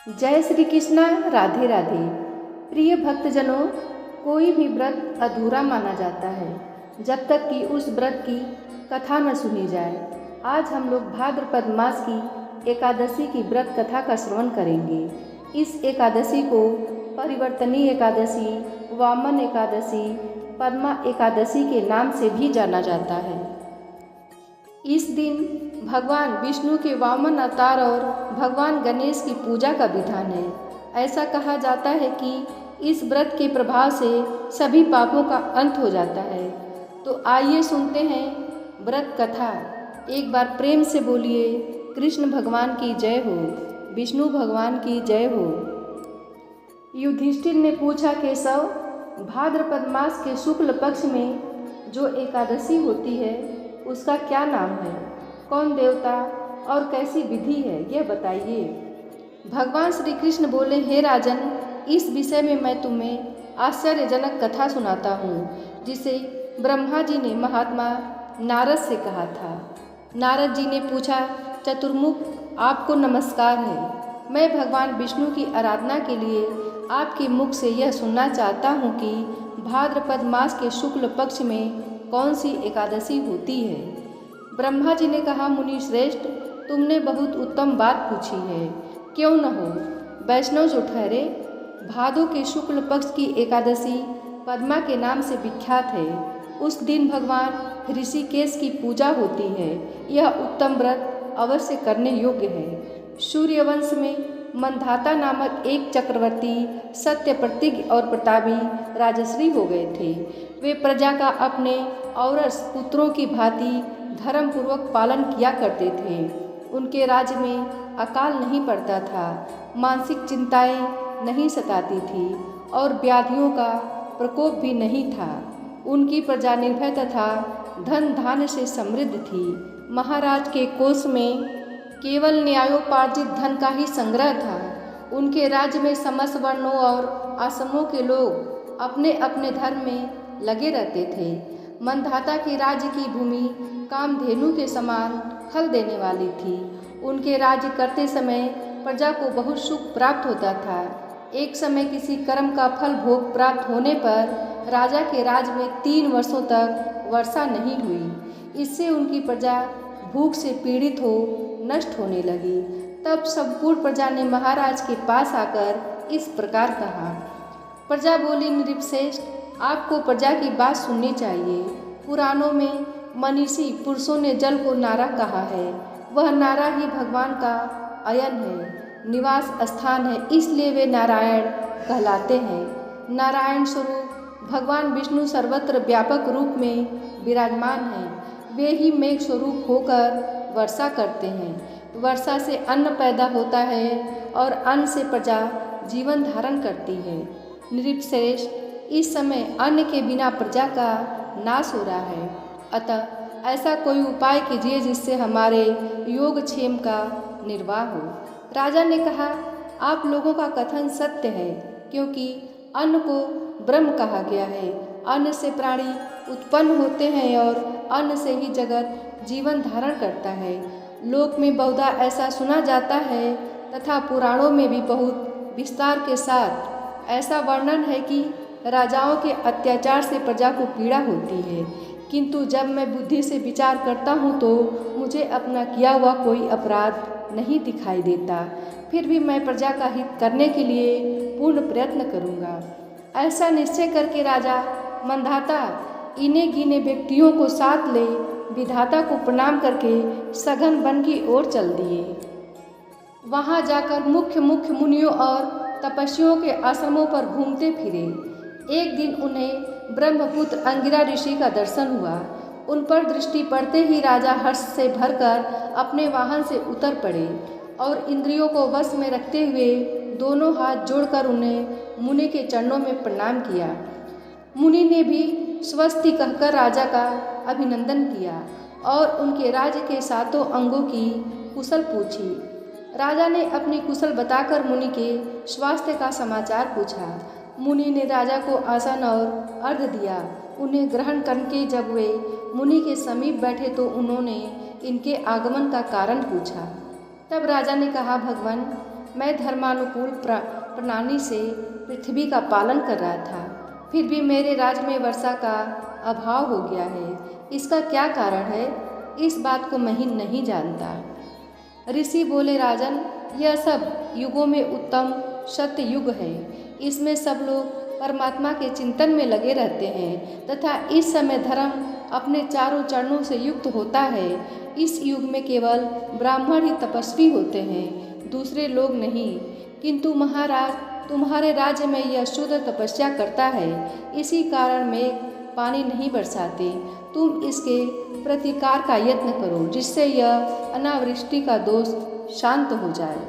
जय श्री कृष्णा। राधे राधे। प्रिय भक्तजनों, कोई भी व्रत अधूरा माना जाता है जब तक कि उस व्रत की कथा न सुनी जाए। आज हम लोग भाद्रपद मास की एकादशी की व्रत कथा का श्रवण करेंगे। इस एकादशी को परिवर्तनी एकादशी, वामन एकादशी, पद्मा एकादशी के नाम से भी जाना जाता है। इस दिन भगवान विष्णु के वामन अवतार और भगवान गणेश की पूजा का विधान है। ऐसा कहा जाता है कि इस व्रत के प्रभाव से सभी पापों का अंत हो जाता है। तो आइए सुनते हैं व्रत कथा। एक बार प्रेम से बोलिए, कृष्ण भगवान की जय हो, विष्णु भगवान की जय हो। युधिष्ठिर ने पूछा, केशव, भाद्रपद मास के शुक्ल पक्ष में जो एकादशी होती है उसका क्या नाम है, कौन देवता और कैसी विधि है, यह बताइए। भगवान श्री कृष्ण बोले, हे राजन, इस विषय में मैं तुम्हें आश्चर्यजनक कथा सुनाता हूँ जिसे ब्रह्मा जी ने महात्मा नारद से कहा था। नारद जी ने पूछा, चतुर्मुख, आपको नमस्कार है। मैं भगवान विष्णु की आराधना के लिए आपके मुख से यह सुनना चाहता हूँ कि भाद्रपद मास के शुक्ल पक्ष में कौन सी एकादशी होती है। ब्रह्मा जी ने कहा, मुनि श्रेष्ठ, तुमने बहुत उत्तम बात पूछी है। क्यों न हो, वैष्णव जो ठहरे। भादो के शुक्ल पक्ष की एकादशी पद्मा के नाम से विख्यात है। उस दिन भगवान ऋषिकेश की पूजा होती है। यह उत्तम व्रत अवश्य करने योग्य है। सूर्यवंश में मंधाता नामक एक चक्रवर्ती सत्य प्रतिज्ञ और प्रतापी राजश्री हो गए थे। वे प्रजा का अपने औरस पुत्रों की भांति धर्मपूर्वक पालन किया करते थे। उनके राज्य में अकाल नहीं पड़ता था, मानसिक चिंताएं नहीं सताती थी और व्याधियों का प्रकोप भी नहीं था। उनकी प्रजा निर्भय तथा धन धान्य से समृद्ध थी। महाराज के कोष में केवल न्यायोपार्जित धन का ही संग्रह था। उनके राज्य में समस्त वर्णों और आश्रमों के लोग अपने अपने धर्म में लगे रहते थे। मंधाता के राज्य की भूमि कामधेनु के समान फल देने वाली थी। उनके राज्य करते समय प्रजा को बहुत सुख प्राप्त होता था। एक समय किसी कर्म का फल भोग प्राप्त होने पर राजा के राज्य में 3 वर्षों तक वर्षा नहीं हुई। इससे उनकी प्रजा भूख से पीड़ित हो नष्ट होने लगी। तब संपूर्ण प्रजा ने महाराज के पास आकर इस प्रकार कहा। प्रजा बोली, नृपश्रेष्ठ, आपको प्रजा की बात सुननी चाहिए। पुराणों में मनीषी पुरुषों ने जल को नारा कहा है। वह नारा ही भगवान का अयन है, निवास स्थान है, इसलिए वे नारायण कहलाते हैं। नारायण स्वरूप भगवान विष्णु सर्वत्र व्यापक रूप में विराजमान हैं। वे ही मेघ स्वरूप होकर वर्षा करते हैं। वर्षा से अन्न पैदा होता है और अन्न से प्रजा जीवन धारण करती है। नृपश्रेष्ठ, इस समय अन्न के बिना प्रजा का नाश हो रहा है। अतः ऐसा कोई उपाय कीजिए जिससे हमारे योगक्षेम का निर्वाह हो। राजा ने कहा, आप लोगों का कथन सत्य है, क्योंकि अन्न को ब्रह्म कहा गया है। अन्न से प्राणी उत्पन्न होते हैं और अन्न से ही जगत जीवन धारण करता है। लोक में बहुधा ऐसा सुना जाता है तथा पुराणों में भी बहुत विस्तार के साथ ऐसा वर्णन है कि राजाओं के अत्याचार से प्रजा को पीड़ा होती है। किंतु जब मैं बुद्धि से विचार करता हूँ तो मुझे अपना किया हुआ कोई अपराध नहीं दिखाई देता। फिर भी मैं प्रजा का हित करने के लिए पूर्ण प्रयत्न करूँगा। ऐसा निश्चय करके राजा मंधाता इन्हें गिने व्यक्तियों को साथ ले विधाता को प्रणाम करके सघन वन की ओर चल दिए। वहाँ जाकर मुख्य मुख्य मुनियों और तपस्वियों के आश्रमों पर घूमते फिरे। एक दिन उन्हें ब्रह्मपुत्र अंगिरा ऋषि का दर्शन हुआ। उन पर दृष्टि पड़ते ही राजा हर्ष से भरकर अपने वाहन से उतर पड़े और इंद्रियों को वश में रखते हुए दोनों हाथ जोड़कर उन्हें मुनि के चरणों में प्रणाम किया। मुनि ने भी स्वस्ति कहकर राजा का अभिनंदन किया और उनके राज्य के 7 अंगों की कुशल पूछी। राजा ने अपनी कुशल बताकर मुनि के स्वास्थ्य का समाचार पूछा। मुनि ने राजा को आसन और अर्घ्य दिया। उन्हें ग्रहण करके जब वे मुनि के समीप बैठे तो उन्होंने इनके आगमन का कारण पूछा। तब राजा ने कहा, भगवान, मैं धर्मानुकूल प्रणाली से पृथ्वी का पालन कर रहा था, फिर भी मेरे राज्य में वर्षा का अभाव हो गया है। इसका क्या कारण है, इस बात को मैं ही नहीं जानता। ऋषि बोले, राजन, यह सब युगों में उत्तम सत्य युग है। इसमें सब लोग परमात्मा के चिंतन में लगे रहते हैं तथा इस समय धर्म अपने चारों चरणों से युक्त होता है। इस युग में केवल ब्राह्मण ही तपस्वी होते हैं, दूसरे लोग नहीं। किंतु महाराज, तुम्हारे राज्य में यह शूद्र तपस्या करता है, इसी कारण मेघ पानी नहीं बरसाते। तुम इसके प्रतिकार का यत्न करो, जिससे यह अनावृष्टि का दोष शांत हो जाए।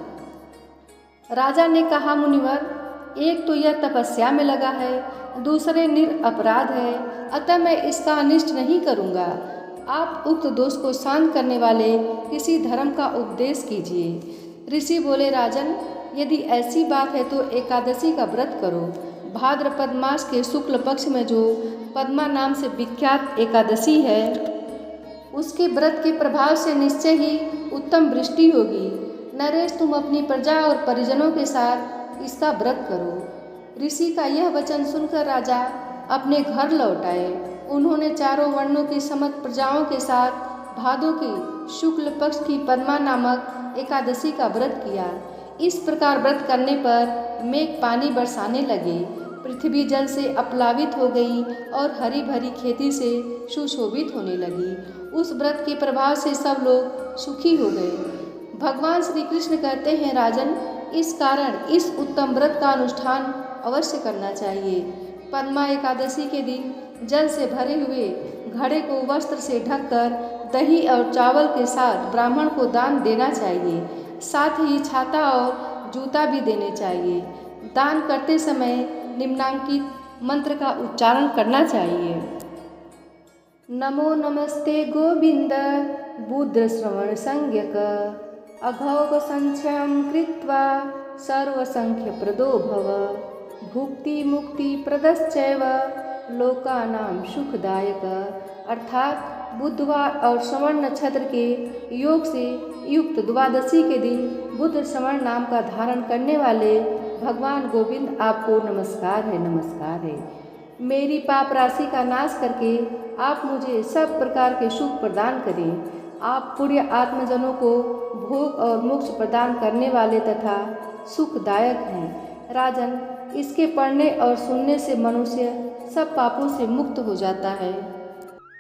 राजा ने कहा, मुनिवर, एक तो यह तपस्या में लगा है, दूसरे निरपराध है, अतः मैं इसका अनिष्ट नहीं करूँगा। आप उक्त दोष को शांत करने वाले किसी धर्म का उपदेश कीजिए। ऋषि बोले, राजन, यदि ऐसी बात है तो एकादशी का व्रत करो। भाद्रपद मास के शुक्ल पक्ष में जो पद्मा नाम से विख्यात एकादशी है, उसके व्रत के प्रभाव से निश्चय ही उत्तम वृष्टि होगी। नरेश, तुम अपनी प्रजा और परिजनों के साथ इसका व्रत करो। ऋषि का यह वचन सुनकर राजा अपने घर लौट आए। उन्होंने चारों वर्णों की समस्त प्रजाओं के साथ भादों की शुक्ल पक्ष की पद्मा नामक एकादशी का व्रत किया। इस प्रकार व्रत करने पर मेघ पानी बरसाने लगे, पृथ्वी जल से अपलावित हो गई और हरी भरी खेती से सुशोभित होने लगी। उस व्रत के प्रभाव से सब लोग सुखी हो गए। भगवान श्री कृष्ण कहते हैं, राजन, इस कारण इस उत्तम व्रत का अनुष्ठान अवश्य करना चाहिए। पद्मा एकादशी के दिन जल से भरे हुए घड़े को वस्त्र से ढककर दही और चावल के साथ ब्राह्मण को दान देना चाहिए। साथ ही छाता और जूता भी देने चाहिए। दान करते समय निम्नांकित मंत्र का उच्चारण करना चाहिए। नमो नमस्ते गोविंद बुद्ध श्रवण संज्ञक अघौघ संख्यं कृत्वा सर्वसंख्य प्रदो भव भुक्ति मुक्ति प्रदश्चैव लोकानां सुखदायक। अर्थात बुधवार और श्रवण नक्षत्र के योग से युक्त द्वादशी के दिन बुद्ध श्रवण नाम का धारण करने वाले भगवान गोविंद आपको नमस्कार है, नमस्कार है। मेरी पाप राशि का नाश करके आप मुझे सब प्रकार के सुख प्रदान करें। आप पुण्य आत्मजनों को भोग और मोक्ष प्रदान करने वाले तथा सुखदायक हैं। राजन, इसके पढ़ने और सुनने से मनुष्य सब पापों से मुक्त हो जाता है।